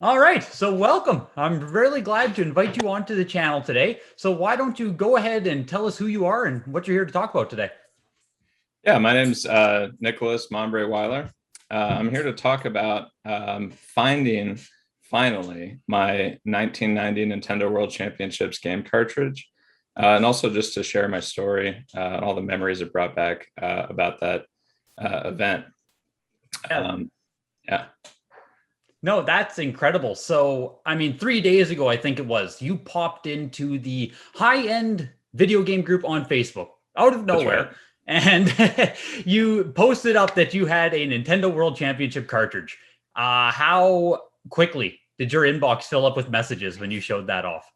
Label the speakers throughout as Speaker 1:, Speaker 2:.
Speaker 1: All right, so welcome. I'm really glad to invite you onto the channel today. So why don't you go ahead and tell us who you are and what you're here to talk about today?
Speaker 2: Yeah, my name's Nicholas Mombre Weiler. I'm here to talk about finding finally my 1990 Nintendo World Championships game cartridge, and also just to share my story and all the memories it brought back about that event.
Speaker 1: Yeah.
Speaker 2: Um, yeah,
Speaker 1: No, that's incredible. So, I mean, 3 days ago, I think it was, you popped into the high-end video game group on Facebook out of
Speaker 2: that's right.
Speaker 1: nowhere, and you posted up that you had a Nintendo World Championship cartridge. How quickly did your inbox fill up with messages when you showed that off?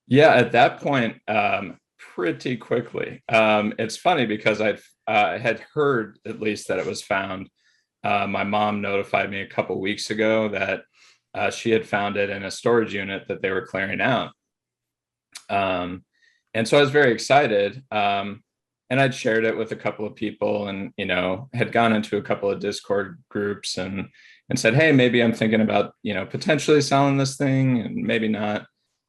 Speaker 2: Yeah, at that point, pretty quickly. It's funny because I had heard at least that it was found. My mom notified me a couple weeks ago that she had found it in a storage unit that they were clearing out. And so I was very excited. And I'd shared it with a couple of people and, had gone into a couple of Discord groups and said, hey, maybe I'm thinking about, potentially selling this thing and maybe not.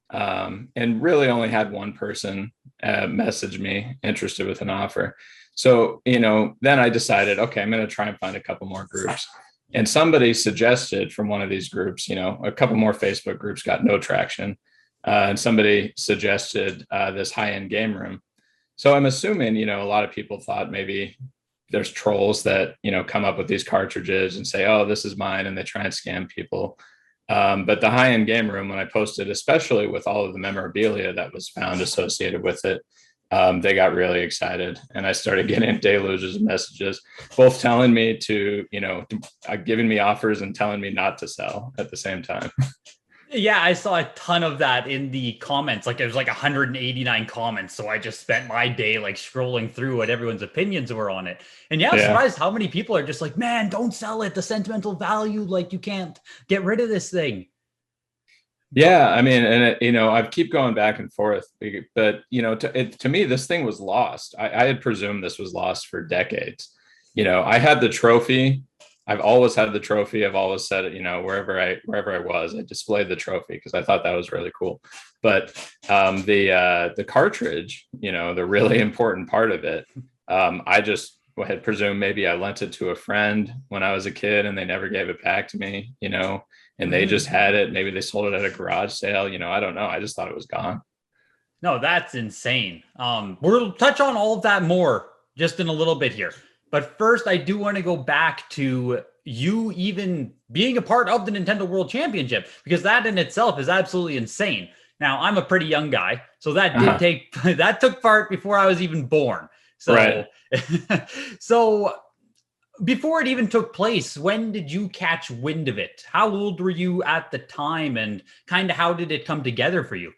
Speaker 2: And really only had one person message me interested with an offer. So, then I decided, okay, I'm going to try and find a couple more groups. And somebody suggested from one of these groups, a couple more Facebook groups got no traction. And somebody suggested this high-end game room. So I'm assuming, a lot of people thought maybe there's trolls that, come up with these cartridges and say, oh, this is mine. And they try and scam people. But the high-end game room, when I posted, especially with all of the memorabilia that was found associated with it, they got really excited. And I started getting deluges of messages, both telling me to, giving me offers and telling me not to sell at the same time.
Speaker 1: Yeah, I saw a ton of that in the comments. Like, it was like 189 comments. So I just spent my day like scrolling through what everyone's opinions were on it. And yeah, I'm
Speaker 2: Yeah.
Speaker 1: surprised how many people are just like, man, don't sell it. The sentimental value, like, you can't get rid of this thing. But
Speaker 2: Yeah, I mean, and I keep going back and forth, but to me, this thing was lost. I had presumed this was lost for decades. I had the trophy. I've always had the trophy. I've always said it. Wherever I was, I displayed the trophy because I thought that was really cool. But the cartridge, the really important part of it, I just had presumed maybe I lent it to a friend when I was a kid and they never gave it back to me. And they just had it. Maybe they sold it at a garage sale. I don't know. I just thought it was gone.
Speaker 1: no, that's insane. We'll touch on all of that more just in a little bit here. But first, I do want to go back to you even being a part of the Nintendo World Championship, because that in itself is absolutely insane. Now, I'm a pretty young guy, so that did
Speaker 2: Uh-huh.
Speaker 1: take that took part before I was even born. So,
Speaker 2: Right.
Speaker 1: so before it even took place, when did you catch wind of it? How old were you at the time, and kind of how did it come together for you?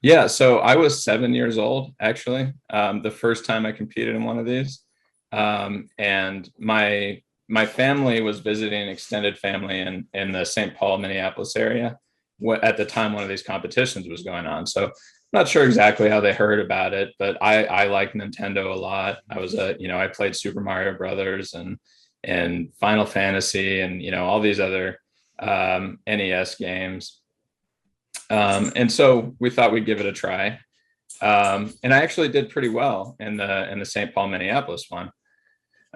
Speaker 2: Yeah. So I was 7 years old, actually, the first time I competed in one of these. And my family was visiting extended family in the St. Paul, Minneapolis area. At the time one of these competitions was going on. So I'm not sure exactly how they heard about it, but I like Nintendo a lot. I played Super Mario Brothers and Final Fantasy and, all these other NES games. And so we thought we'd give it a try. And I actually did pretty well in the St. Paul, Minneapolis one.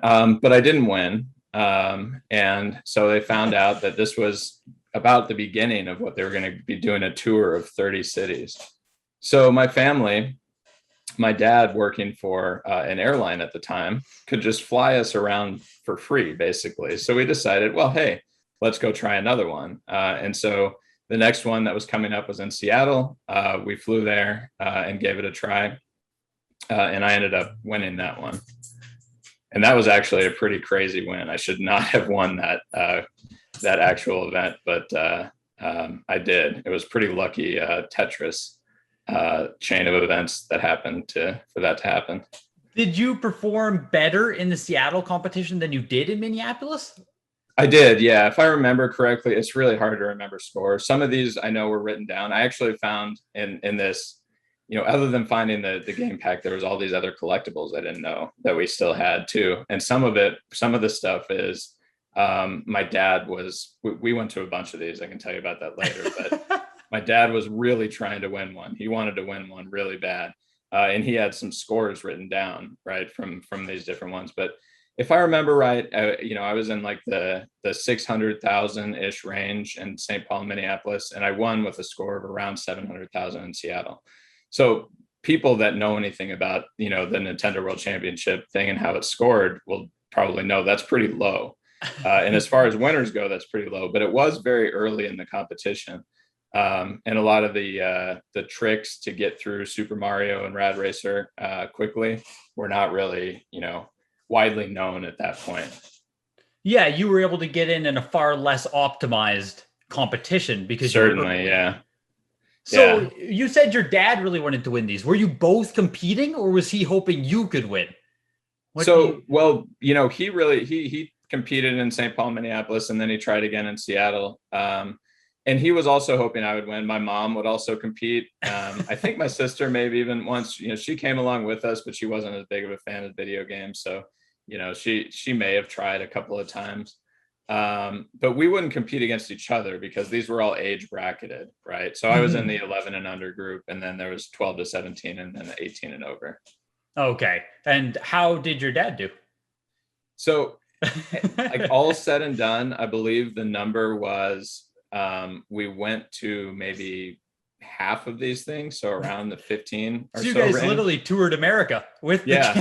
Speaker 2: But I didn't win. And so they found out that this was about the beginning of what they were going to be doing, a tour of 30 cities. So my family, my dad working for an airline at the time, could just fly us around for free, basically. So we decided, well, hey, let's go try another one. And so the next one that was coming up was in Seattle. We flew there and gave it a try. And I ended up winning that one. And that was actually a pretty crazy win. I should not have won that actual event, but I did. It was pretty lucky Tetris chain of events that happened for that to happen.
Speaker 1: Did you perform better in the Seattle competition than you did in Minneapolis?
Speaker 2: I did, yeah. If I remember correctly, it's really hard to remember scores. Some of these I know were written down. I actually found in this, other than finding the game pack, there was all these other collectibles I didn't know that we still had too. And some of the stuff is My dad we went to a bunch of these. I can tell you about that later, but my dad was really trying to win one. He wanted to win one really bad. And he had some scores written down, right, from these different ones. But if I remember right, I was in like the 600,000 ish range in St. Paul, Minneapolis, and I won with a score of around 700,000 in Seattle. So people that know anything about, the Nintendo World Championship thing and how it's scored will probably know that's pretty low. And as far as winners go, that's pretty low, but it was very early in the competition. And a lot of the tricks to get through Super Mario and Rad Racer quickly were not really, widely known at that point.
Speaker 1: Yeah, you were able to get in a far less optimized competition because
Speaker 2: certainly, yeah.
Speaker 1: So you said your dad really wanted to win these. Were you both competing, or was he hoping you could win?
Speaker 2: Well, he competed in St. Paul, Minneapolis, and then he tried again in Seattle. And he was also hoping I would win. My mom would also compete. I think my sister maybe even once, she came along with us, but she wasn't as big of a fan of video games. So, she may have tried a couple of times. But we wouldn't compete against each other because these were all age bracketed, right? So I was in the 11 and under group, and then there was 12 to 17 and then 18 and over.
Speaker 1: Okay. And how did your dad do?
Speaker 2: So like all said and done, I believe the number was, we went to maybe half of these things, so around the 15 or so.
Speaker 1: You guys
Speaker 2: range.
Speaker 1: Literally toured America with
Speaker 2: yeah.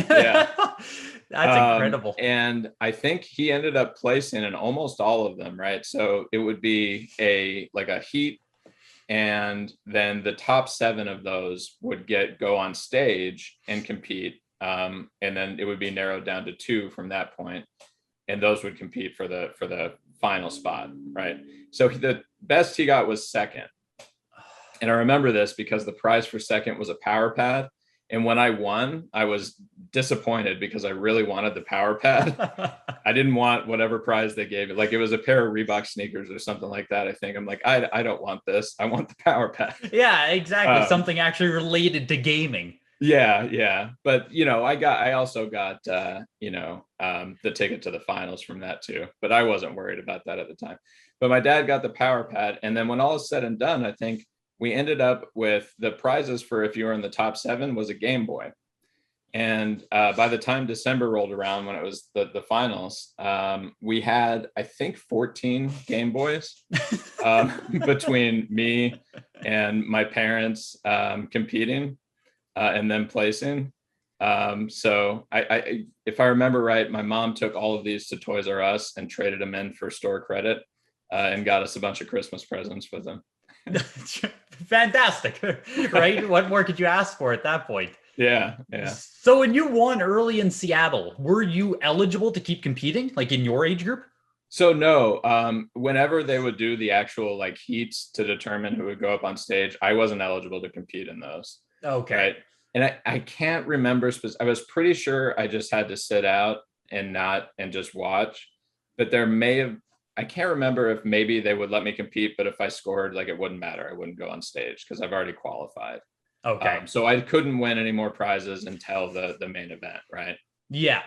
Speaker 1: That's incredible.
Speaker 2: And I think he ended up placing in almost all of them, right? So it would be a heat, and then the top 7 of those would go on stage and compete, and then it would be narrowed down to 2 from that point, and those would compete for the final spot, right? So the best he got was second. And I remember this because the prize for second was a power pad. And when I won, I was disappointed because I really wanted the power pad. I didn't want whatever prize they gave it. Like it was a pair of Reebok sneakers or something like that. I think I'm like, I don't want this. I want the power pad.
Speaker 1: Yeah, exactly. Something actually related to gaming.
Speaker 2: Yeah. But, I also got, the ticket to the finals from that too, but I wasn't worried about that at the time. But my dad got the power pad. And then when all is said and done, I think we ended up with the prizes for if you were in the top 7 was a Game Boy. And by the time December rolled around, when it was the finals, we had, I think, 14 Game Boys between me and my parents competing and then placing. So I if I remember right, my mom took all of these to Toys R Us and traded them in for store credit and got us a bunch of Christmas presents with them.
Speaker 1: Fantastic, right? What more could you ask for at that point?
Speaker 2: Yeah.
Speaker 1: So when you won early in Seattle, were you eligible to keep competing, like in your age group?
Speaker 2: So no, whenever they would do the actual heats to determine who would go up on stage, I wasn't eligible to compete in those.
Speaker 1: Okay.
Speaker 2: Right? And I can't remember. I was pretty sure I just had to sit out and just watch, but I can't remember if maybe they would let me compete, but if I scored, it wouldn't matter. I wouldn't go on stage because I've already qualified.
Speaker 1: Okay.
Speaker 2: So I couldn't win any more prizes until the main event, right?
Speaker 1: Yeah.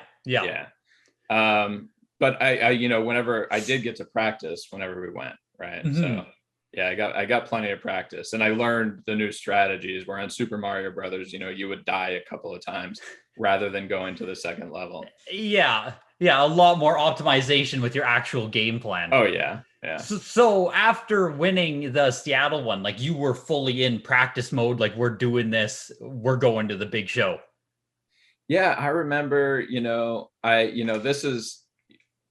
Speaker 2: But I whenever I did get to practice, whenever we went, right? Mm-hmm. So yeah, I got plenty of practice, and I learned the new strategies. Where on Super Mario Brothers, you would die a couple of times rather than going to the second level.
Speaker 1: Yeah, a lot more optimization with your actual game plan.
Speaker 2: Oh yeah.
Speaker 1: So after winning the Seattle one, you were fully in practice mode. We're doing this. We're going to the big show.
Speaker 2: Yeah, I remember.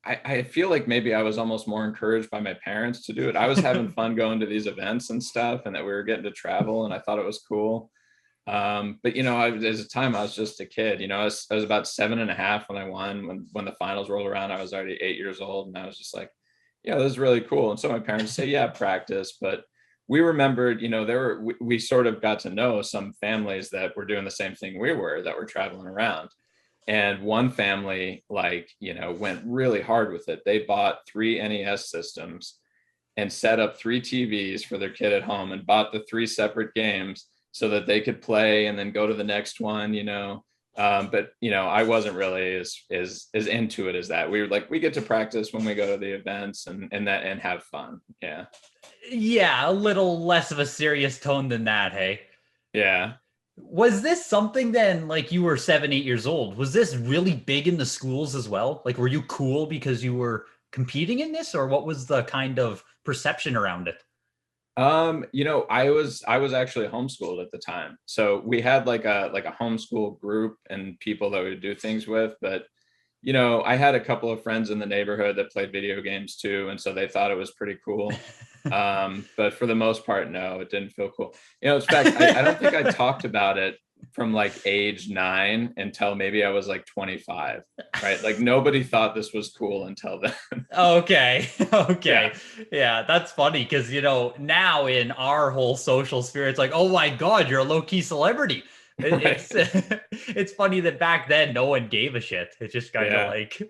Speaker 2: I feel like maybe I was almost more encouraged by my parents to do it. I was having fun going to these events and stuff, and that we were getting to travel, and I thought it was cool. But as a time I was just a kid. I was about 7.5 when I won. When the finals rolled around, I was already 8 years old, and I was just like, yeah, this is really cool. And so my parents say, yeah, practice. But we remembered, we sort of got to know some families that were doing the same thing we were, that were traveling around. And one family, went really hard with it. They bought 3 NES systems and set up 3 TVs for their kid at home and bought the 3 separate games so that they could play and then go to the next one, But I wasn't really as into it as that. We were like, we get to practice when we go to the events and have fun. Yeah.
Speaker 1: Yeah, a little less of a serious tone than that, hey.
Speaker 2: Yeah.
Speaker 1: Was this something then, like you were 7, 8 years old? Was this really big in the schools as well? Like, were you cool because you were competing in this, or what was the kind of perception around it?
Speaker 2: I was actually homeschooled at the time. So we had like a homeschool group and people that we would do things with, but I had a couple of friends in the neighborhood that played video games too, and so they thought it was pretty cool. But for the most part, no, it didn't feel cool. In fact, I don't think I talked about it from like age 9 until maybe I was like 25, right? Like nobody thought this was cool until then.
Speaker 1: Okay. Okay.
Speaker 2: Yeah.
Speaker 1: Yeah, that's funny because, now in our whole social sphere, it's like, oh my God, you're a low key celebrity.
Speaker 2: Right.
Speaker 1: It's it's funny that back then no one gave a shit. It's just kind of
Speaker 2: Yeah.
Speaker 1: like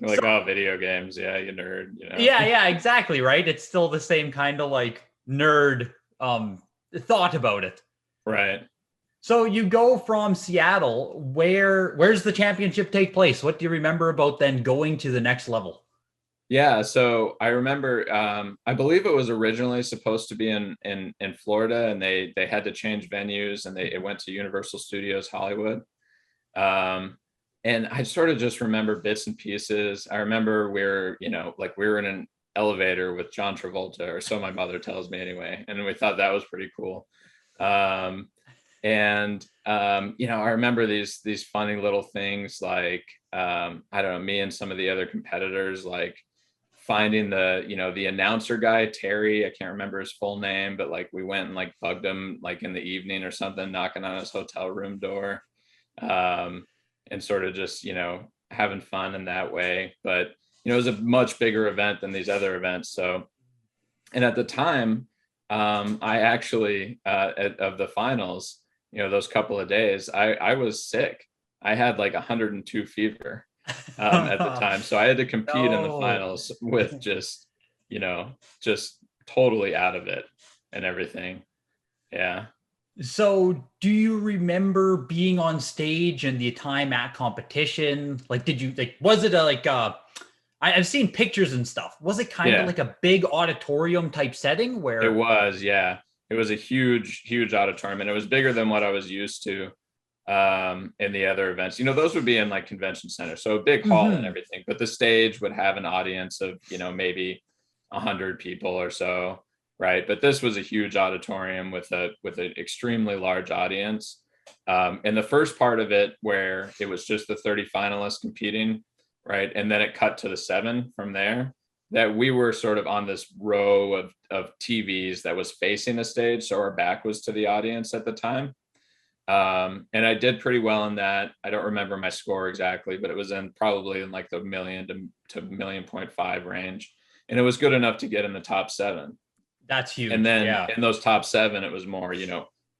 Speaker 2: We're like,
Speaker 1: so,
Speaker 2: oh, video games. Yeah, you nerd.
Speaker 1: yeah, exactly, right? It's still the same kind of like nerd thought about it.
Speaker 2: Right.
Speaker 1: So you go from Seattle, where's the championship take place? What do you remember about then going to the next level?
Speaker 2: Yeah, so I remember, I believe it was originally supposed to be in Florida, and they had to change venues, and it went to Universal Studios Hollywood. And I sort of just remember bits and pieces. I remember like we were in an elevator with John Travolta, or so my mother tells me anyway, and we thought that was pretty cool. I remember these funny little things like, I don't know, me and some of the other competitors, like finding the announcer guy, Terry, I can't remember his full name, but like we went and like bugged him like in the evening or something, knocking on his hotel room door, and sort of just, having fun in that way. But, it was a much bigger event than these other events. So, and at the time, I actually, of the finals, those couple of days, I was sick. I had like 102 fever at the time. So I had to compete in the
Speaker 1: No.
Speaker 2: finals with just totally out of it and everything. Yeah.
Speaker 1: So, do you remember being on stage and the time at competition? Like, did you like? Was it I've seen pictures and stuff. Was it kind of
Speaker 2: Yeah,
Speaker 1: like a big auditorium type setting
Speaker 2: it
Speaker 1: where?
Speaker 2: was. Yeah. It was a huge, huge auditorium, and it was bigger than what I was used to in the other events. Those would be in like convention centers, so a big hall and
Speaker 1: Mhm.
Speaker 2: everything, but the stage would have an audience of, maybe 100 people or so, right? But this was a huge auditorium with an extremely large audience. And the first part of it, where it was just the 30 finalists competing, right? And then it cut to the 7 from there, that we were sort of on this row of TVs that was facing the stage. So our back was to the audience at the time. And I did pretty well in that. I don't remember my score exactly, but it was probably in like the 1 million to 1.5 million range. And it was good enough to get in the top 7.
Speaker 1: That's
Speaker 2: And
Speaker 1: huge.
Speaker 2: then
Speaker 1: Yeah.
Speaker 2: in those top 7, it was more,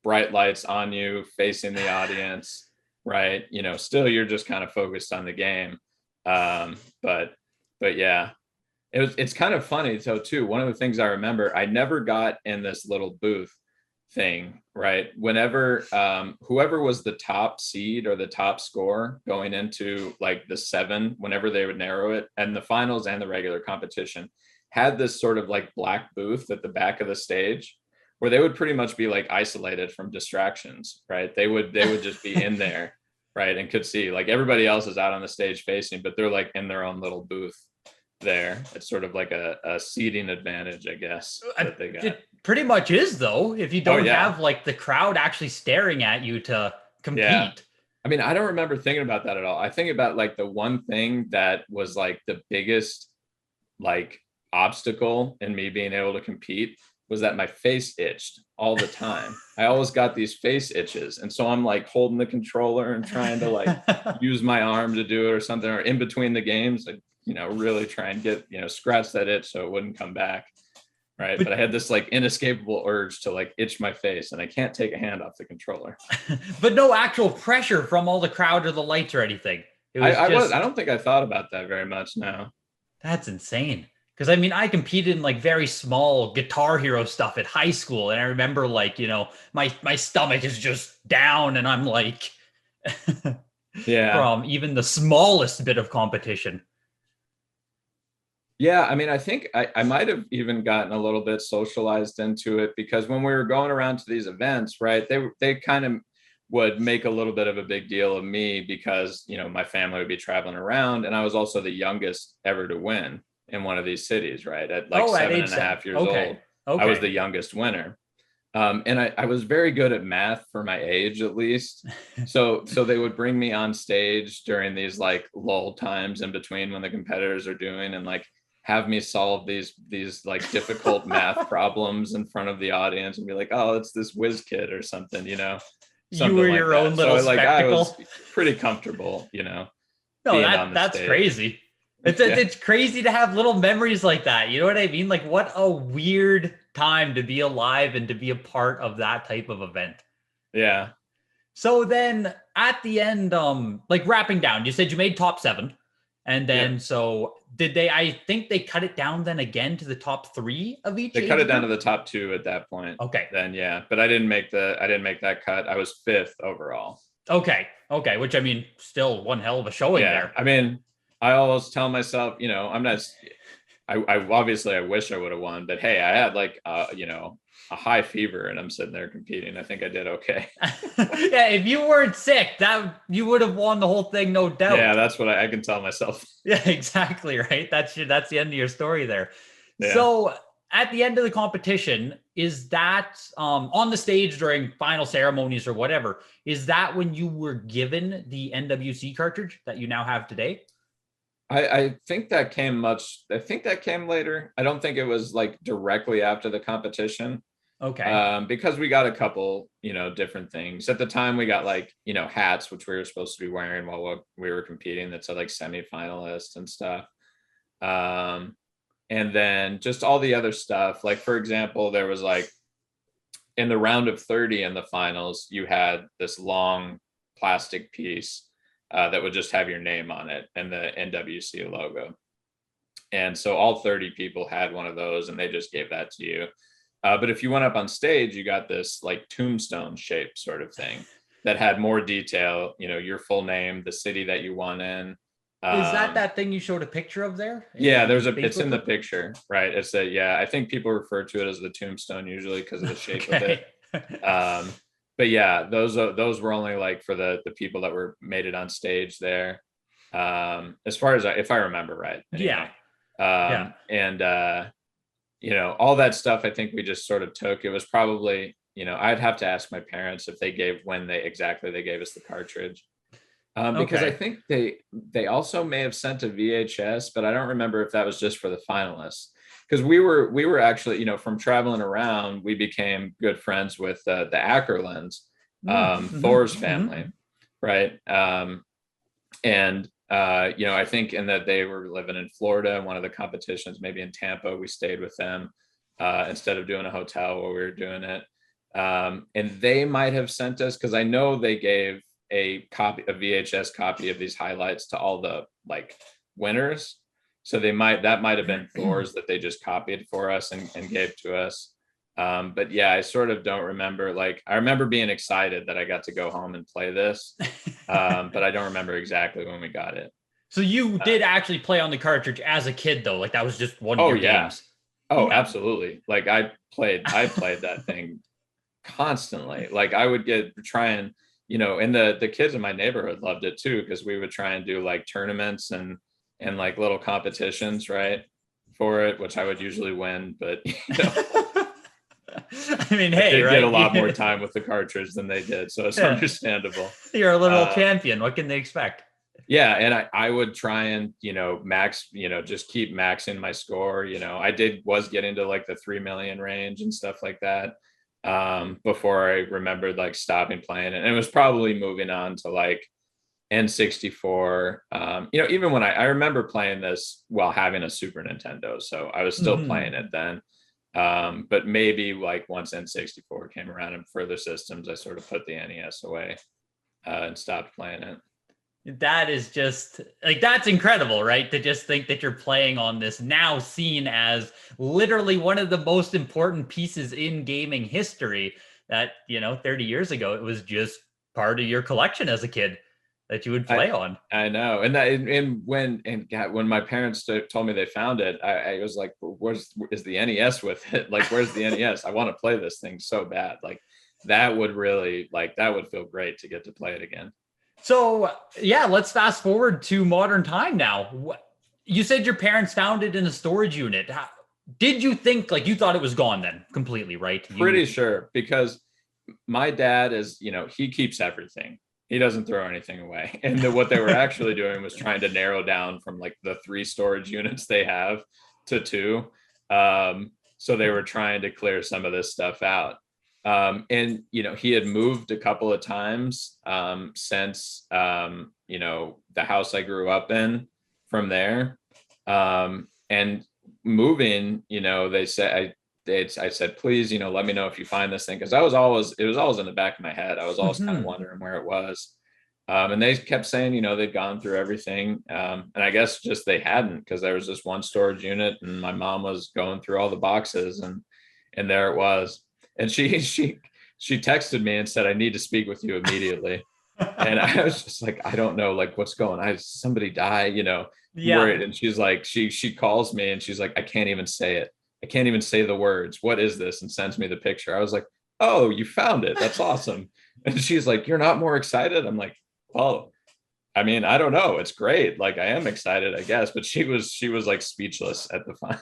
Speaker 2: bright lights on you, facing the audience, right? Still you're just kind of focused on the game. But yeah, it's kind of funny. So too, one of the things I remember, I never got in this little booth thing, right? Whenever whoever was the top seed or the top score going into like the 7, whenever they would narrow it, and the finals and the regular competition had this sort of like black booth at the back of the stage, where they would pretty much be like isolated from distractions, right? They would just be in there, right? And could see like everybody else is out on the stage facing, but they're like in their own little booth there. It's sort of like a seating advantage, I guess, that they got.
Speaker 1: It pretty much is though, if you
Speaker 2: Oh
Speaker 1: don't
Speaker 2: yeah.
Speaker 1: have like the crowd actually staring at you to
Speaker 2: Yeah.
Speaker 1: compete.
Speaker 2: I mean, I don't remember thinking about that at all. I think about like the one thing that was like the biggest like obstacle in me being able to compete was that my face itched all the time. I always got these face itches. And so I'm like holding the controller and trying to like use my arm to do it or something, or in between the games, like, really try and get, scratch that itch so it wouldn't come back. Right. But I had this like inescapable urge to like itch my face, and I can't take a hand off the controller.
Speaker 1: But no actual pressure from all the crowd or the lights or anything. It was
Speaker 2: I
Speaker 1: just
Speaker 2: don't think I thought about that very much now.
Speaker 1: that's insane. Because I mean, I competed in like very small Guitar Hero stuff at high school, and I remember like my stomach is just down, and I'm like,
Speaker 2: Yeah.
Speaker 1: From even the smallest bit of competition.
Speaker 2: Yeah, I mean, I think I might have even gotten a little bit socialized into it because when we were going around to these events, right, they kind of would make a little bit of a big deal of me because, you know, my family would be traveling around and I was also the youngest ever to win in one of these cities, right? At like
Speaker 1: Oh, at
Speaker 2: seven
Speaker 1: age
Speaker 2: and a
Speaker 1: seven.
Speaker 2: half years
Speaker 1: Okay.
Speaker 2: old, I was
Speaker 1: Okay.
Speaker 2: the youngest winner. And I was very good at math for my age, at least. So they would bring me on stage during these like lull times in between when the competitors are doing and like have me solve these like difficult math problems in front of the audience and be like, oh, it's this whiz kid or something, you know,
Speaker 1: You
Speaker 2: something
Speaker 1: were
Speaker 2: like
Speaker 1: your own
Speaker 2: that. So
Speaker 1: little
Speaker 2: like I was
Speaker 1: spectacle.
Speaker 2: pretty comfortable, you know,
Speaker 1: No,
Speaker 2: being on the
Speaker 1: that's
Speaker 2: stage.
Speaker 1: crazy. It's
Speaker 2: Yeah.
Speaker 1: it's crazy to have little memories like that. You know what I mean? Like what a weird time to be alive and to be a part of that type of event.
Speaker 2: Yeah.
Speaker 1: So then at the end, like wrapping down, you said you made top 7. And then
Speaker 2: Yep.
Speaker 1: so did they, I think they cut it down then again to the top 3 of each
Speaker 2: They cut
Speaker 1: age
Speaker 2: it down to
Speaker 1: group?
Speaker 2: the top 2 at that point.
Speaker 1: Okay.
Speaker 2: Then yeah, but I didn't make that cut. I was 5th overall.
Speaker 1: Okay. Okay. Which I mean, still one hell of a showing
Speaker 2: Yeah.
Speaker 1: there.
Speaker 2: I mean, I always tell myself, you know, I'm not I obviously I wish I would have won, but hey, I had like you know, a high fever and I'm sitting there competing. I think I did okay.
Speaker 1: Yeah, if you weren't sick, that you would have won the whole thing, no
Speaker 2: Yeah,
Speaker 1: doubt.
Speaker 2: that's what I can tell myself.
Speaker 1: Yeah, exactly, right? That's the end of your story there.
Speaker 2: Yeah.
Speaker 1: So at the end of the competition, is that on the stage during final ceremonies or whatever, is that when you were given the NWC cartridge that you now have today?
Speaker 2: I think that came later. I don't think it was like directly after the competition.
Speaker 1: Okay.
Speaker 2: Because we got a couple, you know, different things. At the time, we got like, you know, hats, which we were supposed to be wearing while we were competing. That said like semi-finalist and stuff. And then just all the other stuff. Like, for example, there was like in the round of 30 in the finals, you had this long plastic piece that would just have your name on it and the NWC logo. And so all 30 people had one of those and they just gave that to you. But if you went up on stage, you got this like tombstone shape sort of thing that had more detail, you know, your full name, the city that you won in.
Speaker 1: Is that thing you showed a picture of there?
Speaker 2: Yeah, it's in the picture, right? It's I think people refer to it as the tombstone usually because of the shape of it. But yeah, those were only like for the people that were made it on stage there. As far as if I remember right. Anyway.
Speaker 1: Yeah.
Speaker 2: And you know, all that stuff I think we just sort of took. It was probably, you know, I'd have to ask my parents if they gave they gave us the cartridge. Because I think they also may have sent a VHS, but I don't remember if that was just for the finalists. Because we were actually, you know, from traveling around, we became good friends with the Ackerlands, Thor's family, right? And you know, I think in that they were living in Florida in one of the competitions, maybe in Tampa, we stayed with them instead of doing a hotel while we were doing it. And they might have sent us, because I know they gave a VHS copy of these highlights to all the like winners. So that might have been Thor's that they just copied for us and gave to us. But yeah, I sort of don't remember. Like, I remember being excited that I got to go home and play this, but I don't remember exactly when we got it.
Speaker 1: So you did actually play on the cartridge as a kid, though? Like that was just one of your games?
Speaker 2: Oh, absolutely. Like I played that thing constantly. Like I would try and, you know, and the kids in my neighborhood loved it too, because we would try and do like tournaments and like little competitions, right, for it, which I would usually win, but you know.
Speaker 1: I mean, hey,
Speaker 2: right? Get a lot more time with the cartridge than they did, so it's understandable.
Speaker 1: You're a little champion. What can they expect?
Speaker 2: Yeah, and I would try and, you know, max, you know, just keep maxing my score. You know, was getting to like the 3 million range and stuff like that before I remembered like stopping playing it. And it was probably moving on to like N64. You know, even when I remember playing this while having a Super Nintendo, so I was still playing it then. But maybe like once N64 came around and further systems, I sort of put the NES away and stopped playing it.
Speaker 1: That is just like, that's incredible, right? To just think that you're playing on this now seen as literally one of the most important pieces in gaming history that, you know, 30 years ago, it was just part of your collection as a kid. that you would play on.
Speaker 2: I know. When my parents told me they found it, I was like, is the NES with it? Like, where's the NES? I want to play this thing so bad. Like that would feel great to get to play it again.
Speaker 1: So yeah, let's fast forward to modern time now. You said your parents found it in a storage unit. Did you think, like, you thought it was gone then completely, right?
Speaker 2: Pretty sure, because my dad is, he keeps everything. He doesn't throw anything away. And what they were actually doing was trying to narrow down from like the 3 storage units they have to 2. So they were trying to clear some of this stuff out. And, he had moved a couple of times since, the house I grew up in from there. And moving, they said, I said, please, let me know if you find this thing. Cause it was always in the back of my head. I was always kind of wondering where it was. And they kept saying, they'd gone through everything. And I guess just they hadn't, because there was this one storage unit and my mom was going through all the boxes and there it was. And she texted me and said, I need to speak with you immediately. And I was just like, I don't know, like what's going on. Somebody die, worried. And she's like, she calls me and she's like, I can't even say it. I can't even say the words. What is this? And sends me the picture. I was like, oh, you found it. That's awesome. And she's like, you're not more excited? I'm like, well, I mean, I don't know. It's great. Like I am excited, I guess. But she was like speechless at the time.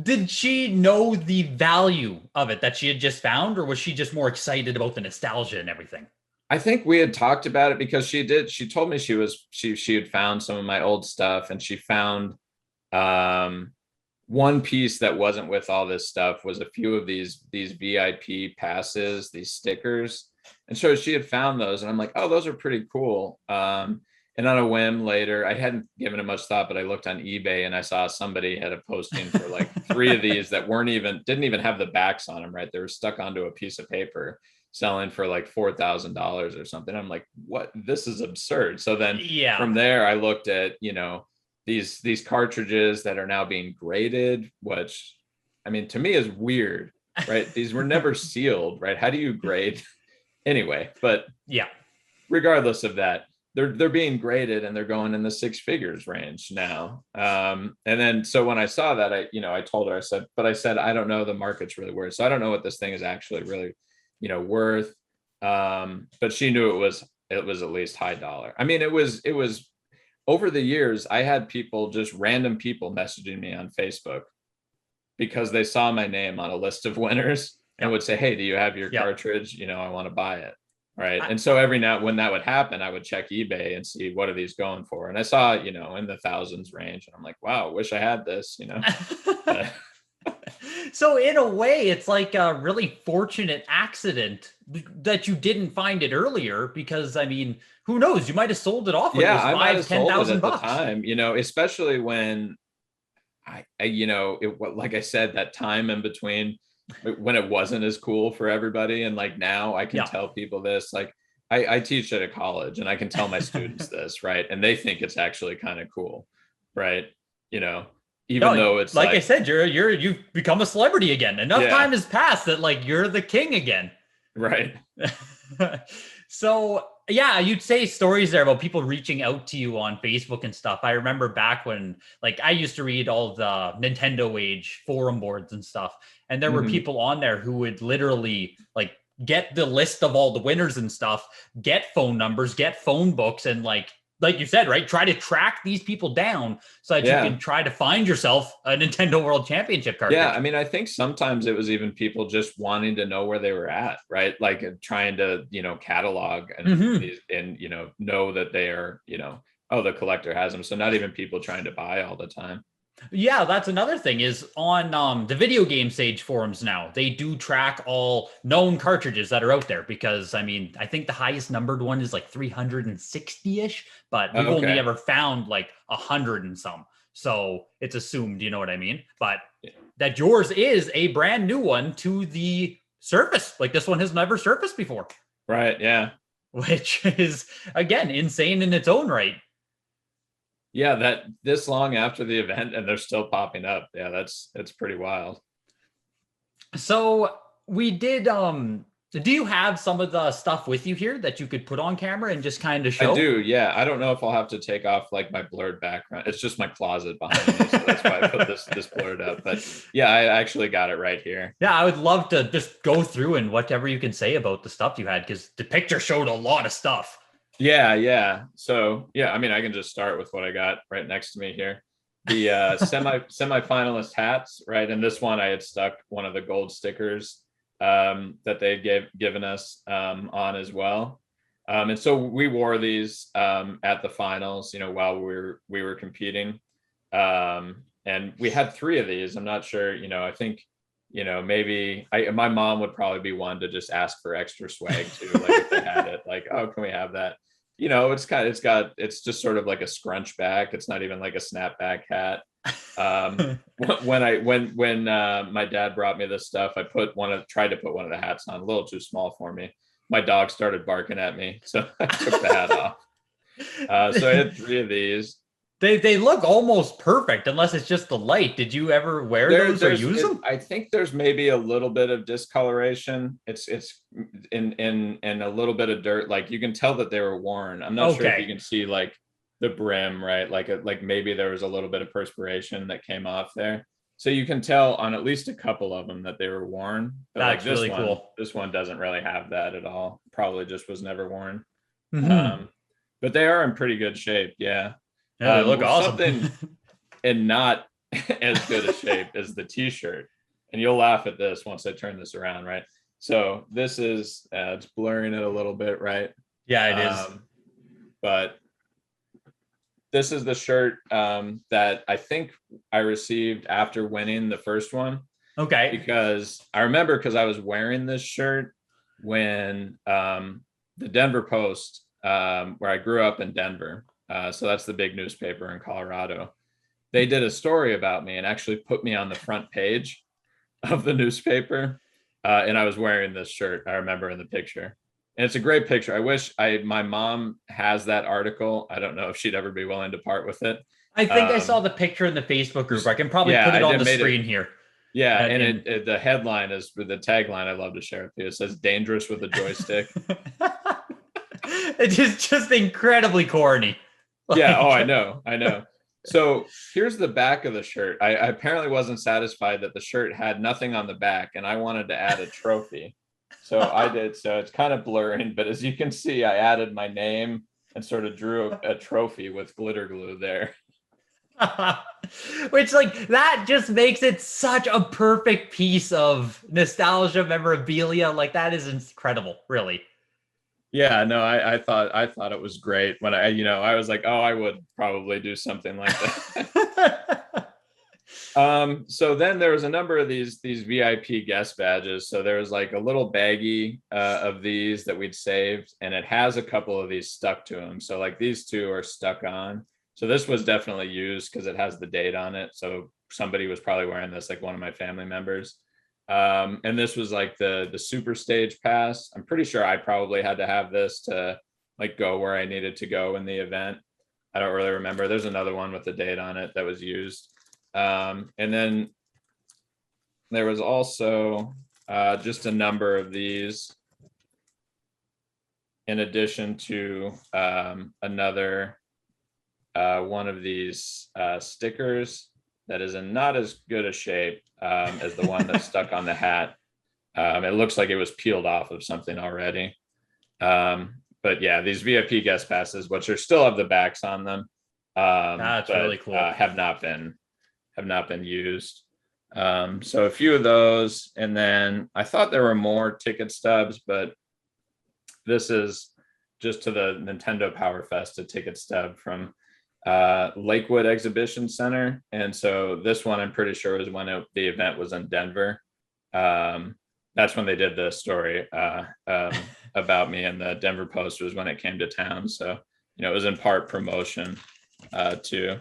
Speaker 1: Did she know the value of it that she had just found, or was she just more excited about the nostalgia and everything?
Speaker 2: I think we had talked about it because she told me she had found some of my old stuff, and she found one piece that wasn't with all this stuff was a few of these VIP passes, these stickers. And so she had found those and I'm like, oh, those are pretty cool. And on a whim later, I hadn't given it much thought, but I looked on eBay and I saw somebody had a posting for like 3 of these that didn't even have the backs on them, right? They were stuck onto a piece of paper, selling for like $4,000 or something. I'm like, what? This is absurd. So then from there, I looked at, these cartridges that are now being graded, which I mean, to me is weird, right? These were never sealed, right? How do you grade? Anyway, but yeah, regardless of that, they're being graded and they're going in the 6 figures range now. And then, so when I saw that, I told her, I said, I don't know, the market's really worth. So I don't know what this thing is actually really, worth. But she knew it was at least high dollar. I mean, it was over the years, I had just random people messaging me on Facebook because they saw my name on a list of winners and would say, hey, do you have your cartridge? I want to buy it. Right. And so every now when that would happen, I would check eBay and see what are these going for. And I saw, in the thousands range. And I'm like, wow, wish I had this,
Speaker 1: So in a way, it's like a really fortunate accident that you didn't find it earlier, because I mean, who knows? You might have sold it off when it was $5,000-$10,000
Speaker 2: at the time, especially when like I said, that time in between when it wasn't as cool for everybody. And like now I can tell people this, like I teach at a college and I can tell my students this, right? And they think it's actually kind of cool, right? Even though it's
Speaker 1: like I said, you've become a celebrity again. Enough time has passed that like you're the king again.
Speaker 2: Right.
Speaker 1: So yeah, you'd say stories there about people reaching out to you on Facebook and stuff. I remember back when like I used to read all the Nintendo Age forum boards and stuff. And there were people on there who would literally like get the list of all the winners and stuff, get phone numbers, get phone books, and like you said, right, try to track these people down so that you can try to find yourself a Nintendo World Championship cartridge.
Speaker 2: Yeah, I mean, I think sometimes it was even people just wanting to know where they were at, right? Like trying to, catalog and know that they are, oh, the collector has them. So not even people trying to buy all the time.
Speaker 1: Yeah, that's another thing is on the video game Sage forums now, they do track all known cartridges that are out there because, I mean, I think the highest numbered one is like 360-ish, but we've only ever found like 100 and some. So it's assumed, you know what I mean? But that yours is a brand new one to the surface. Like this one has never surfaced before.
Speaker 2: Right, yeah.
Speaker 1: Which is, again, insane in its own right.
Speaker 2: Yeah, that this long after the event and they're still popping up. Yeah, that's pretty wild.
Speaker 1: So we did Do you have some of the stuff with you here that you could put on camera and just kind of
Speaker 2: I
Speaker 1: show?
Speaker 2: do, yeah. I don't know if I'll have to take off like my blurred background. It's just my closet behind me, so that's why I put this blurred up. But yeah, I actually got it right here.
Speaker 1: Yeah, I would love to just go through and whatever you can say about the stuff you had, because the picture showed a lot of stuff.
Speaker 2: Yeah, yeah. So yeah, I mean, I can just start with what I got right next to me here. The semi-finalist hats, right? And this one I had stuck one of the gold stickers that they given us on as well. And so we wore these at the finals, while we were competing. And we had 3 of these. I'm not sure, I think, maybe my mom would probably be one to just ask for extra swag too, like if they had it, like, oh, can we have that? It's just sort of like a scrunch back. It's not even like a snapback hat. When my dad brought me this stuff, I tried to put one of the hats on, a little too small for me. My dog started barking at me, so I took the hat off. So I had 3 of these.
Speaker 1: They look almost perfect, unless it's just the light. Did you ever wear those or use them?
Speaker 2: I think there's maybe a little bit of discoloration. It's in a little bit of dirt. Like you can tell that they were worn. I'm not sure if you can see like the brim, right? Like maybe there was a little bit of perspiration that came off there. So you can tell on at least a couple of them that they were worn. But
Speaker 1: That's
Speaker 2: like
Speaker 1: really cool.
Speaker 2: This one doesn't really have that at all. Probably just was never worn.
Speaker 1: Mm-hmm.
Speaker 2: But they are in pretty good shape. Yeah.
Speaker 1: Yeah, they look awesome.
Speaker 2: Something in not as good a shape as the t-shirt. And you'll laugh at this once I turn this around, right? So this is, it's blurring it a little bit, right?
Speaker 1: Yeah, it is.
Speaker 2: But this is the shirt that I think I received after winning the first one.
Speaker 1: Okay.
Speaker 2: Because I remember I was wearing this shirt when the Denver Post, where I grew up in Denver, so that's the big newspaper in Colorado, they did a story about me and actually put me on the front page of the newspaper. And I was wearing this shirt, I remember in the picture. And it's a great picture. I wish my mom has that article. I don't know if she'd ever be willing to part with it.
Speaker 1: I think I saw the picture in the Facebook group. I can probably put it on the screen here.
Speaker 2: Yeah, and the headline is, with the tagline, I love to share with you. It says "Dangerous with a joystick."
Speaker 1: It is just incredibly corny.
Speaker 2: Yeah. Oh, I know. So here's the back of the shirt. I apparently wasn't satisfied that the shirt had nothing on the back, and I wanted to add a trophy. So I did. So it's kind of blurring, but as you can see, I added my name and sort of drew a trophy with glitter glue there.
Speaker 1: Which, like, that just makes it such a perfect piece of nostalgia memorabilia. Like, that is incredible, really.
Speaker 2: Yeah, no, I thought it was great when I was like, oh, I would probably do something like that. So then there was a number of these VIP guest badges. So there was like a little baggie of these that we'd saved, and it has a couple of these stuck to them. So like these 2 are stuck on. So this was definitely used because it has the date on it. So somebody was probably wearing this, like one of my family members. And this was like the super stage pass. I'm pretty sure I probably had to have this to like go where I needed to go in the event. I don't really remember. There's another one with the date on it that was used. And then there was also just a number of these in addition to another one of these stickers that is in not as good a shape as the one that's stuck on the hat. It looks like it was peeled off of something already. But yeah, these VIP guest passes, which are still have the backs on them,
Speaker 1: That's really cool.
Speaker 2: have not been used. So a few of those, and then I thought there were more ticket stubs, but this is just to the Nintendo Power Fest, a ticket stub from Lakewood Exhibition Center. And so this one, I'm pretty sure, was when the event was in Denver. That's when they did the story about me, and the Denver Post was when it came to town. So, it was in part promotion too.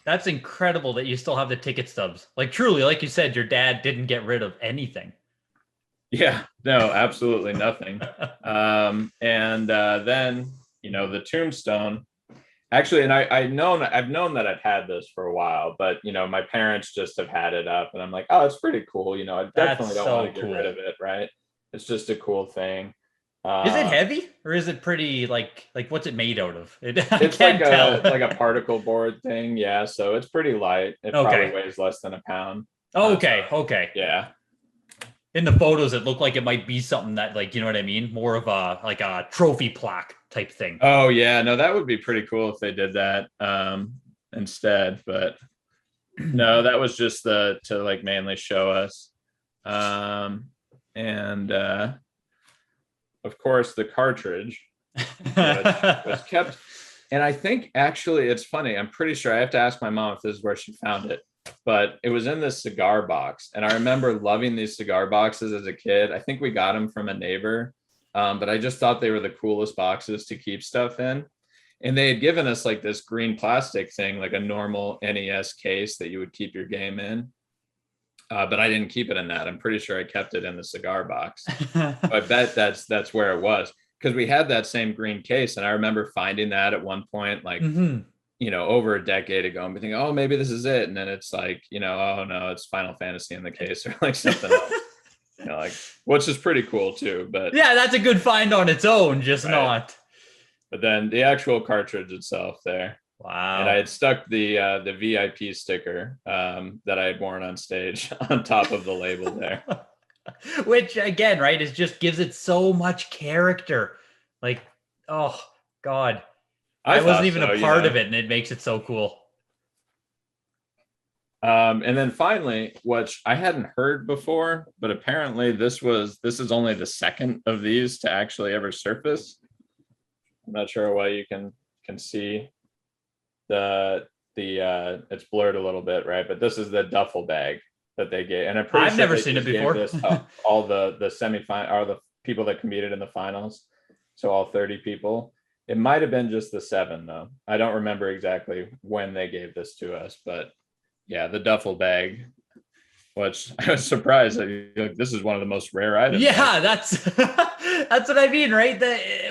Speaker 1: That's incredible that you still have the ticket stubs. Like, truly, like you said, your dad didn't get rid of anything.
Speaker 2: Yeah, no, absolutely nothing. And then, the tombstone. Actually, and I've known that I've had this for a while, but my parents just have had it up, and I'm like, oh, it's pretty cool. I definitely don't want to get rid of it, right? It's just a cool thing.
Speaker 1: Is it heavy or is it pretty like what's it made out of? I
Speaker 2: It's
Speaker 1: can't tell.
Speaker 2: like a particle board thing. Yeah. So it's pretty light. It probably
Speaker 1: Okay.
Speaker 2: weighs less than a pound.
Speaker 1: Okay. Okay.
Speaker 2: Yeah.
Speaker 1: In the photos, it looked like it might be something that, like, you know what I mean? More of a like a trophy plaque type thing.
Speaker 2: Oh yeah. No, that would be pretty cool if they did that instead. But no, that was just to like mainly show us. And of course the cartridge, which was kept. And I think actually it's funny. I'm pretty sure I have to ask my mom if this is where she found it, but it was in this cigar box. And I remember loving these cigar boxes as a kid. I think we got them from a neighbor, but I just thought they were the coolest boxes to keep stuff in. And they had given us like this green plastic thing, like a normal NES case that you would keep your game in. But I didn't keep it in that. I'm pretty sure I kept it in the cigar box. I bet that's where it was, because we had that same green case, and I remember finding that at one point, like over a decade ago, and thinking, oh, maybe this is it, and then it's like, oh no, it's Final Fantasy in the case or like something else, like, which is pretty cool too. But
Speaker 1: yeah, that's a good find on its own, just right. Not.
Speaker 2: But then the actual cartridge itself there.
Speaker 1: Wow.
Speaker 2: And I had stuck the VIP sticker that I had worn on stage on top of the label there.
Speaker 1: Which again, right, is just gives it so much character. Like, oh God. I wasn't even a part of it, and it makes it so cool.
Speaker 2: And then finally, which I hadn't heard before, but apparently this is only the second of these to actually ever surface. I'm not sure why you can see the it's blurred a little bit, right? But this is the duffel bag that they gave, and I've
Speaker 1: never seen it before.
Speaker 2: This all the semifinal or the people that competed in the finals, so all 30 people. It might have been just the 7 though. I don't remember exactly when they gave this to us, but yeah, the duffel bag, which I was surprised that this is one of the most rare items.
Speaker 1: Yeah, that's what I mean, right?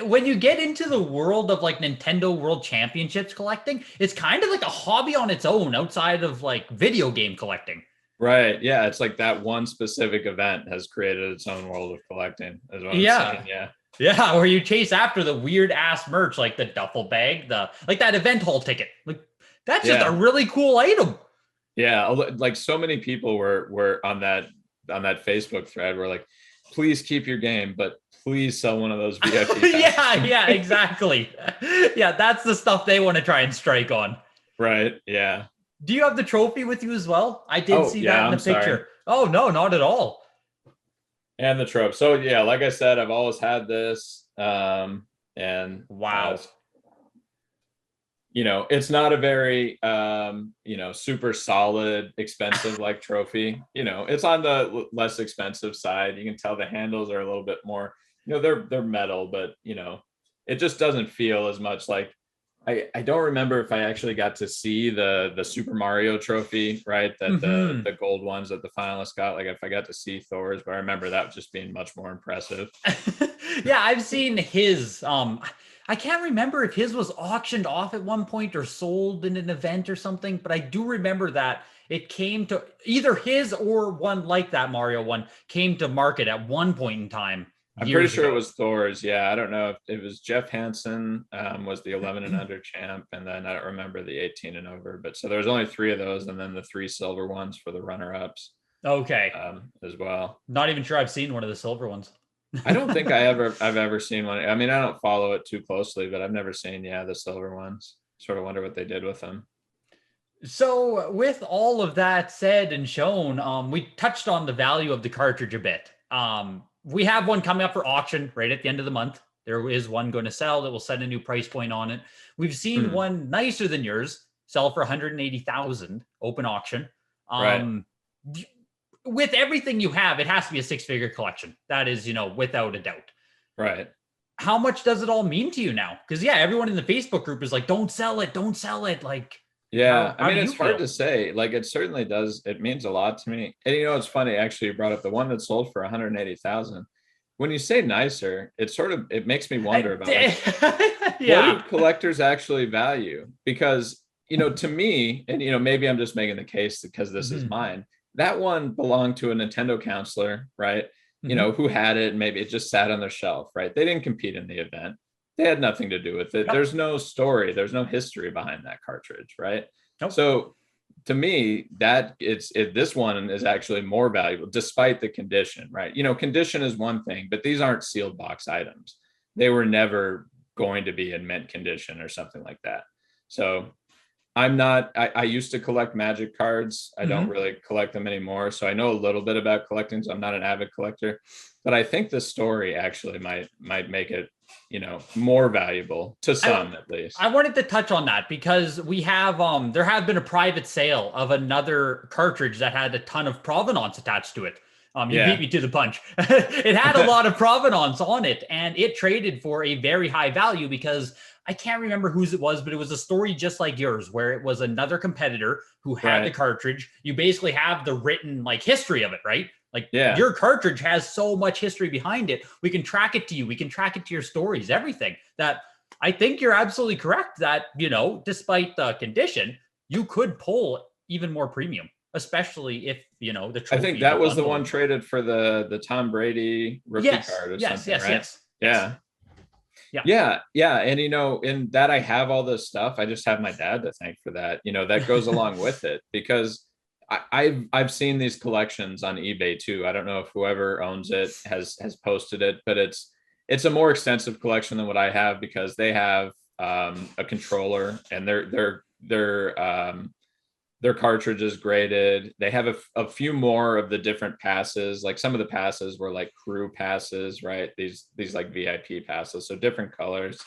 Speaker 1: When you get into the world of like Nintendo World Championships collecting, it's kind of like a hobby on its own outside of like video game collecting.
Speaker 2: Right. Yeah. It's like that one specific event has created its own world of collecting, is what I'm saying. Yeah.
Speaker 1: Yeah. Where you chase after the weird ass merch, like the duffel bag, like that event hall ticket. Like that's just a really cool item.
Speaker 2: Yeah. Like so many people were on that Facebook thread were like, please keep your game, but please sell one of those VIP.
Speaker 1: Yeah, exactly. Yeah, that's the stuff they want to try and strike on.
Speaker 2: Right. Yeah.
Speaker 1: Do you have the trophy with you as well? I did see that in the picture. Sorry. Oh, no, not at all.
Speaker 2: And the trope. So yeah, like I said, I've always had this. And
Speaker 1: wow.
Speaker 2: It's not a very super solid, expensive like trophy. It's on the less expensive side. You can tell the handles are a little bit more, they're metal, but it just doesn't feel as much like I don't remember if I actually got to see the Super Mario trophy, right? That the gold ones that the finalists got, like if I got to see Thor's, but I remember that just being much more impressive.
Speaker 1: Yeah, I've seen his. I can't remember if his was auctioned off at one point or sold in an event or something, but I do remember that it came to either his or one like that Mario one came to market at one point in time.
Speaker 2: I'm pretty sure it was Thor's. Yeah, I don't know if it was Jeff Hansen was the 11 and under champ, and then I don't remember the 18 and over. But so there was only 3 of those, and then the 3 silver ones for the runner-ups.
Speaker 1: Okay.
Speaker 2: As well.
Speaker 1: Not even sure I've seen one of the silver ones.
Speaker 2: I don't think I've ever seen one. I mean, I don't follow it too closely, but I've never seen the silver ones. Sort of wonder what they did with them.
Speaker 1: So with all of that said and shown, we touched on the value of the cartridge a bit. We have one coming up for auction right at the end of the month. There is one going to sell that will set a new price point on it. We've seen one nicer than yours sell for 180,000 open auction.
Speaker 2: Right.
Speaker 1: With everything you have, it has to be a 6-figure collection. That is, without a doubt.
Speaker 2: Right.
Speaker 1: How much does it all mean to you now? Because everyone in the Facebook group is like, don't sell it. Like,
Speaker 2: yeah, I mean, it's hard to say. Like, it certainly does. It means a lot to me. And it's funny, actually, you brought up the one that sold for 180,000. When you say nicer, it makes me wonder about what do collectors actually value? Because, to me, and, maybe I'm just making the case because this is mine. That one belonged to a Nintendo counselor, right? you know, who had it, and maybe it just sat on their shelf, right? They didn't compete in the event. They had nothing to do with it.
Speaker 1: Yep.
Speaker 2: There's no story, there's no history behind that cartridge, right?
Speaker 1: Nope.
Speaker 2: So to me, this one is actually more valuable despite the condition, right? You know, condition is one thing, but these aren't sealed box items. They were never going to be in mint condition or something like that. So I used to collect Magic cards. I don't really collect them anymore. So I know a little bit about collecting. So I'm not an avid collector, but I think the story actually might make it, you know, more valuable to some at least.
Speaker 1: I wanted to touch on that because we have there have been a private sale of another cartridge that had a ton of provenance attached to it. You beat me to the punch. It had a lot of provenance on it, and it traded for a very high value because I can't remember whose it was, but it was a story just like yours, where it was another competitor who had the cartridge. You basically have the written like history of it, right? Like your cartridge has so much history behind it. We can track it to you. We can track it to your stories, everything. That I think you're absolutely correct that, you know, despite the condition, you could pull even more premium, especially if, you know, the trophy.
Speaker 2: I think that was the one traded for the Tom Brady rookie card or something, right? Yeah. And, you know, in that I have all this stuff. I just have my dad to thank for that. You know, that goes along with it because I've seen these collections on eBay too. I don't know if whoever owns it has posted it, but it's a more extensive collection than what I have because they have a controller and their cartridge is graded. They have a few more of the different passes. Like some of the passes were like crew passes, right? These like VIP passes, so different colors.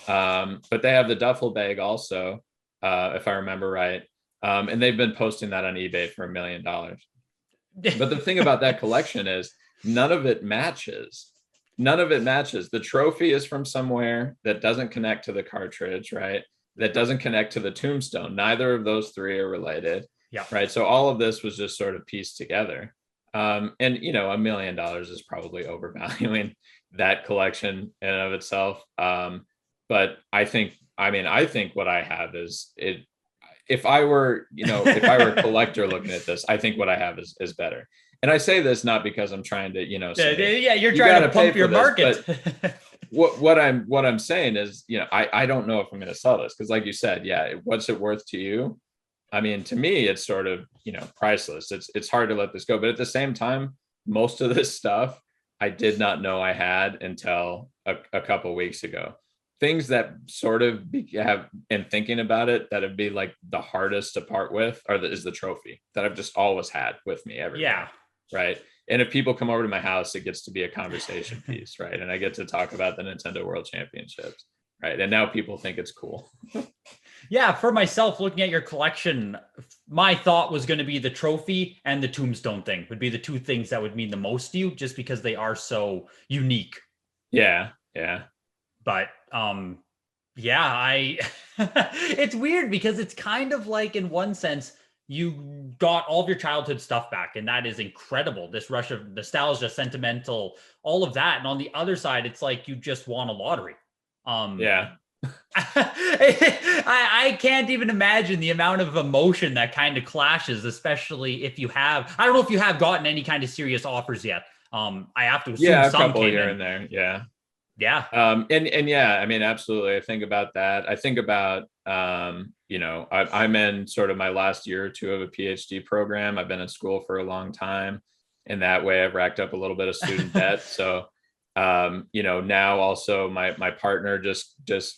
Speaker 2: But they have the duffel bag also, if I remember right. And they've been posting that on eBay for $1 million. But the thing about that collection is none of it matches. None of it matches. The trophy is from somewhere that doesn't connect to the cartridge, right? That doesn't connect to the tombstone. Neither of those three are related.
Speaker 1: Yeah.
Speaker 2: Right. So all of this was just sort of pieced together. And, you know, $1 million is probably overvaluing that collection in and of itself. But I think what I have is it. If I were a collector looking at this, I think what I have is better. And I say this not because I'm trying to, you know, say,
Speaker 1: you're trying to pump your market.
Speaker 2: What I'm saying is, you know, I don't know if I'm going to sell this because, like you said, what's it worth to you? I mean, to me, it's sort of, you know, priceless. It's hard to let this go, but at the same time, most of this stuff I did not know I had until a couple weeks ago. Things that sort of have, in thinking about it, that'd be like the hardest to part with is the trophy that I've just always had with me every day, right? And if people come over to my house, it gets to be a conversation piece, right? And I get to talk about the Nintendo World Championships, right? And now people think it's cool.
Speaker 1: Yeah, for myself, looking at your collection, my thought was going to be the trophy and the tombstone thing would be the two things that would mean the most to you, just because they are so unique.
Speaker 2: Yeah.
Speaker 1: But it's weird because it's kind of like, in one sense, you got all of your childhood stuff back, and that is incredible. This rush of nostalgia, sentimental, all of that. And on the other side, it's like you just won a lottery. I can't even imagine the amount of emotion that kind of clashes, especially if you have, I don't know if you have gotten any kind of serious offers yet. I have to assume
Speaker 2: a
Speaker 1: some
Speaker 2: couple
Speaker 1: came
Speaker 2: here
Speaker 1: in.
Speaker 2: and there. Yeah.
Speaker 1: And
Speaker 2: I mean, absolutely. I think about that. I think about, you know, I'm in sort of my last year or two of a PhD program. I've been in school for a long time. In that way, I've racked up a little bit of student debt. So, you know, now also my partner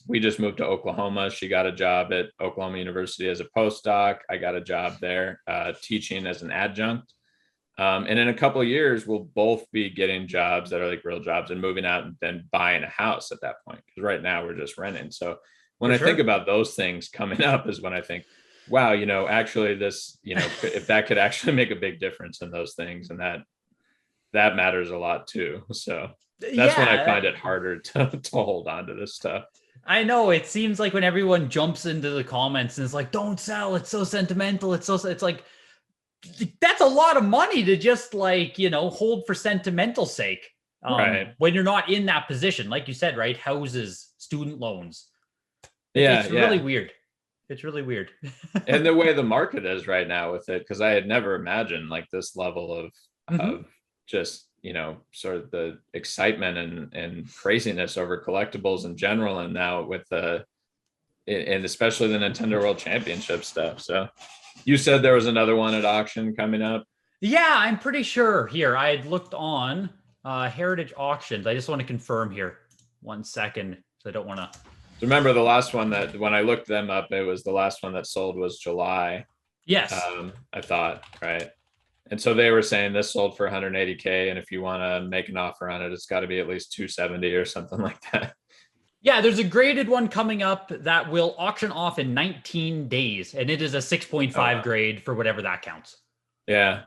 Speaker 2: we just moved to Oklahoma. She got a job at Oklahoma University as a postdoc. I got a job there teaching as an adjunct. And in a couple of years, we'll both be getting jobs that are like real jobs and moving out and then buying a house at that point. Because right now we're just renting. So when I think about those things coming up is when I think, wow, you know, actually this, you know, if that could actually make a big difference in those things, and that matters a lot too. So that's when I find it harder to hold on to this stuff.
Speaker 1: I know it seems like when everyone jumps into the comments and it's like, don't sell, it's so sentimental. It's like, that's a lot of money to just like, you know, hold for sentimental sake.
Speaker 2: Right.
Speaker 1: When you're not in that position, like you said, right? Houses, student loans.
Speaker 2: It's
Speaker 1: really weird. It's really weird.
Speaker 2: And the way the market is right now with it, because I had never imagined like this level of just sort of the excitement and craziness over collectibles in general, and now with and especially the Nintendo World Championship stuff. So you said there was another one at auction coming up.
Speaker 1: Yeah, I'm pretty sure. Here, I had looked on Heritage Auctions. I just want to confirm here. 1 second. So I don't want to.
Speaker 2: Remember the last one that when I looked them up, it was the last one that sold was July.
Speaker 1: Yes.
Speaker 2: I thought, right. And so they were saying this sold for 180K. And if you want to make an offer on it, it's got to be at least 270 or something like that.
Speaker 1: Yeah, there's a graded one coming up that will auction off in 19 days. And it is a 6.5 grade for whatever that counts.
Speaker 2: Yeah.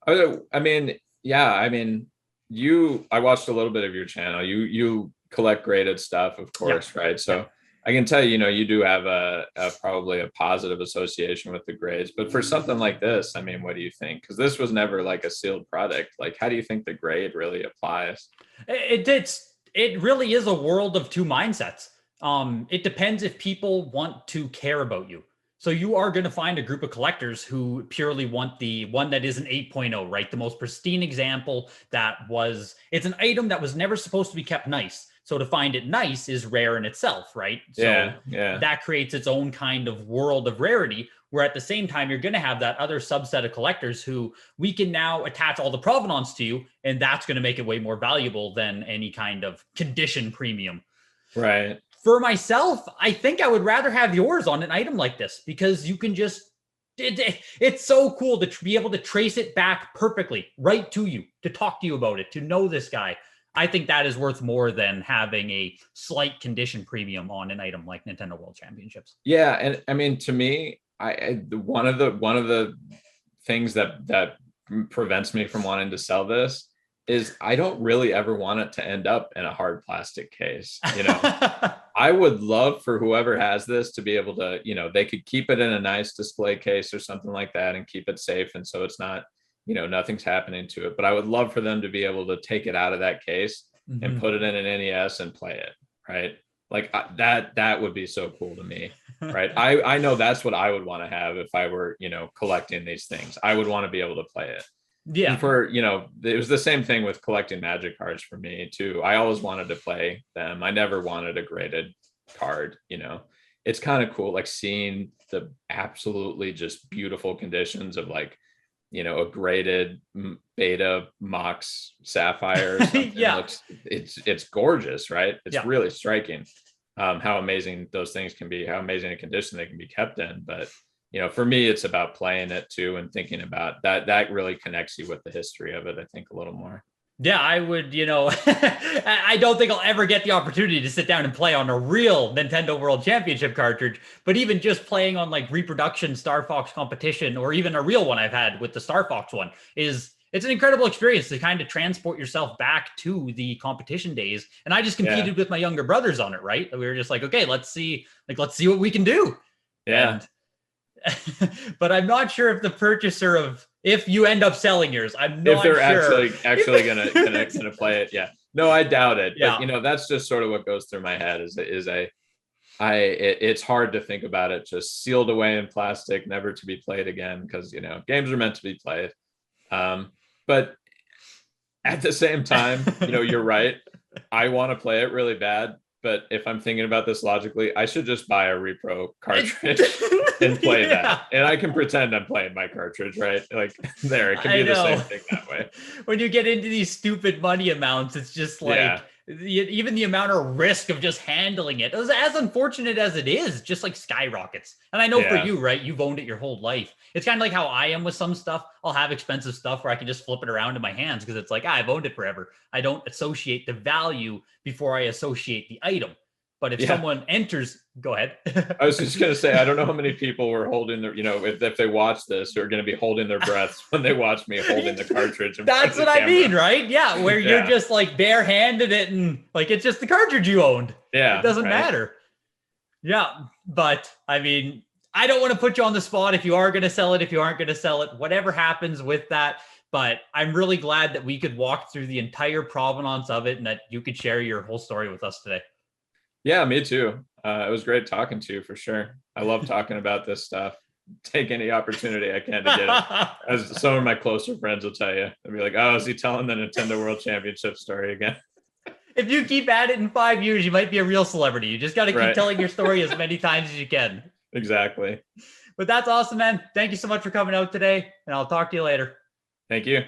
Speaker 2: I mean, I watched a little bit of your channel. You collect graded stuff, of course, right? So I can tell you do have probably a positive association with the grades. But for something like this, I mean, what do you think? Because this was never like a sealed product. Like, how do you think the grade really applies?
Speaker 1: It really is a world of two mindsets. It depends if people want to care about you. So you are going to find a group of collectors who purely want the one that is an 8.0, right? The most pristine example it's an item that was never supposed to be kept nice. So to find it nice is rare in itself, right? So that creates its own kind of world of rarity, where at the same time, you're going to have that other subset of collectors who we can now attach all the provenance to you, and that's going to make it way more valuable than any kind of condition premium.
Speaker 2: Right.
Speaker 1: For myself, I think I would rather have yours on an item like this, because you can just, it's so cool to be able to trace it back perfectly right to you, to talk to you about it, to know this guy. I think that is worth more than having a slight condition premium on an item like Nintendo World Championships.
Speaker 2: Yeah. And I mean, to me, one of the things that prevents me from wanting to sell this is I don't really ever want it to end up in a hard plastic case. I would love for whoever has this to be able to, they could keep it in a nice display case or something like that and keep it safe. And so it's not, nothing's happening to it. But I would love for them to be able to take it out of that case and put it in an NES and play it. Right. Like that would be so cool to me. Right. I know that's what I would want to have if I were, collecting these things. I would want to be able to play it. Yeah. And for, it was the same thing with collecting Magic cards for me too. I always wanted to play them. I never wanted a graded card, It's kind of cool, like seeing the absolutely just beautiful conditions of like, a graded beta Mox Sapphire or something. It's gorgeous, right? It's really striking how amazing those things can be, how amazing a condition they can be kept in. But for me, it's about playing it too and thinking about that really connects you with the history of it, I think, a little more.
Speaker 1: Yeah, I would, I don't think I'll ever get the opportunity to sit down and play on a real Nintendo World Championship cartridge, but even just playing on like reproduction Star Fox competition, or even a real one I've had with the Star Fox one, it's an incredible experience to kind of transport yourself back to the competition days. And I just competed with my younger brothers on it, right? We were just like, okay, let's see what we can do.
Speaker 2: Yeah.
Speaker 1: But I'm not sure if the purchaser if you end up selling yours, I'm not sure.
Speaker 2: If they're actually gonna play it. Yeah. No, I doubt it. Yeah. But that's just sort of what goes through my head it's hard to think about it just sealed away in plastic, never to be played again, because games are meant to be played. But at the same time, you're right. I want to play it really bad. But if I'm thinking about this logically, I should just buy a repro cartridge and play that. And I can pretend I'm playing my cartridge, right? Like it can be the same thing that way.
Speaker 1: When you get into these stupid money amounts, it's just like even the amount of risk of just handling it, as unfortunate as it is, just like skyrockets. And I know for you, right, you've owned it your whole life. It's kind of like how I am with some stuff. I'll have expensive stuff where I can just flip it around in my hands because it's like, I've owned it forever. I don't associate the value before I associate the item. But if someone enters, go ahead.
Speaker 2: I was just going to say, I don't know how many people were holding their, if they watch this, are going to be holding their breaths when they watch me holding the cartridge.
Speaker 1: That's what I mean, right? Yeah, where you're just like barehanded it and like it's just the cartridge you owned.
Speaker 2: Yeah.
Speaker 1: It doesn't matter. Yeah, but I mean, I don't want to put you on the spot if you are going to sell it, if you aren't going to sell it, whatever happens with that. But I'm really glad that we could walk through the entire provenance of it and that you could share your whole story with us today.
Speaker 2: Yeah, me too. It was great talking to you for sure. I love talking about this stuff. take any opportunity I can to get it. As some of my closer friends will tell you, they'll be like, "Oh, is he telling the Nintendo World Championship story again?"
Speaker 1: If you keep at it in 5 years, you might be a real celebrity. You just got to keep telling your story as many times as you can.
Speaker 2: Exactly.
Speaker 1: But that's awesome, man. Thank you so much for coming out today, and I'll talk to you later.
Speaker 2: Thank you.